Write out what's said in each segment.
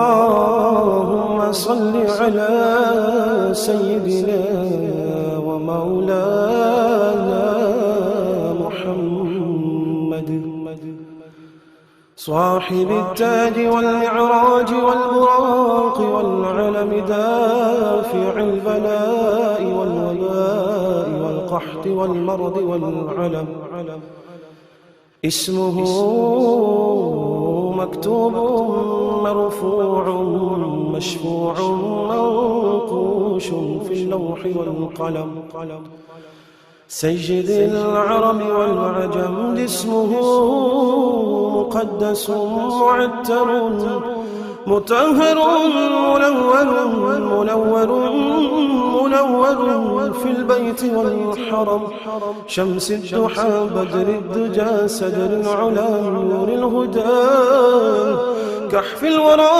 اللهم صل على سيدنا ومولانا محمد صاحب التاج والمعراج والبراق والعلم دافع البلاء والوباء والقحط والمرض والعلم اسمه مكتوب مرفوع مشفوع منقوش في اللوح والقلم سيد العرب والعجم اسمه مقدس معتر مطهر منور في البيت والحرم شمس الضحى بدر الدجى سدر العلا نور الهدى كحف الورى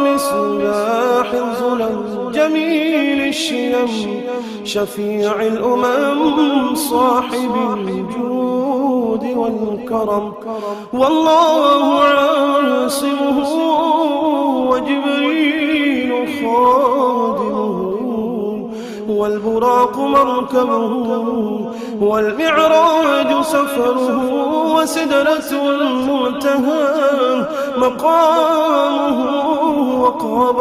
مصباح الظلم جميل الشيم شفيع الأمم صاحب الجود والكرم والله عاصمه وجبريل خادمه والبراق مركبه والمعراج سفره وسدرة المنتهى مقامه وقاب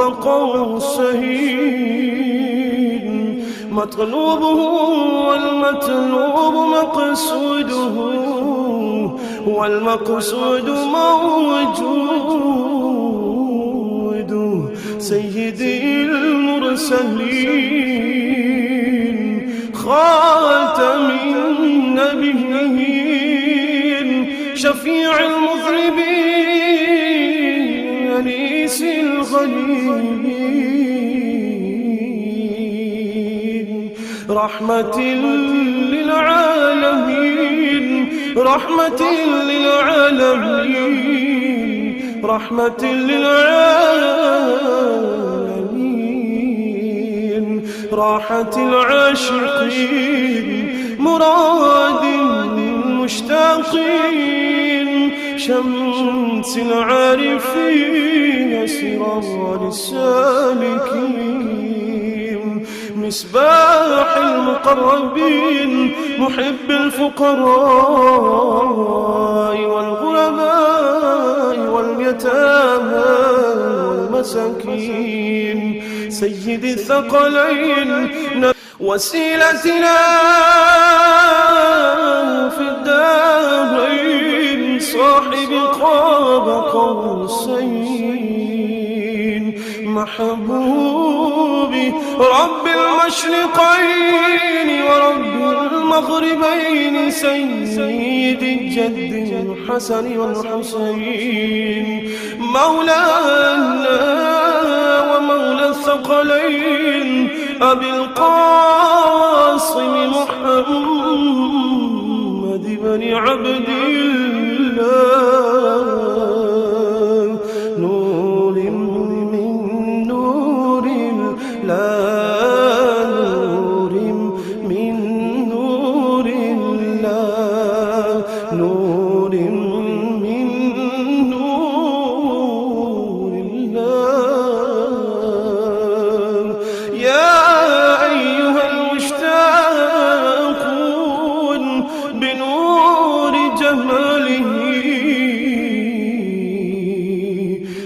قوسين مطلوبه والمطلوب مقصوده والمقصود موجود سيدي المرسلين خاتم النبيين شفيع المذنبين أنيس الغليلين رحمة للعالمين رحمة للعالمين رحمة للعالمين راحة العاشقين مراد المشتاقين شمس العارفين سراج السالكين مصباح المقربين محب الفقراء والغرباء واليتامى والمساكين سيد الثقلين وسيلتنا في الدارين صاحب قاب قوسين محبوبي رب المشرقين ورب المغربين سيد الجد الحسن والحسين مولانا ومولى الثقلين أبي القاسم محمد بن عبد الله نور من نور الله نور من نور الله نور من نور الله يا أيها المشتاقون بنور جماله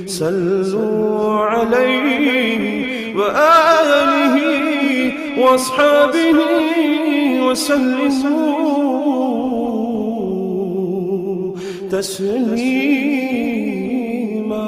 صلوا عليه وآله وأصحابه وسلموا تسليما.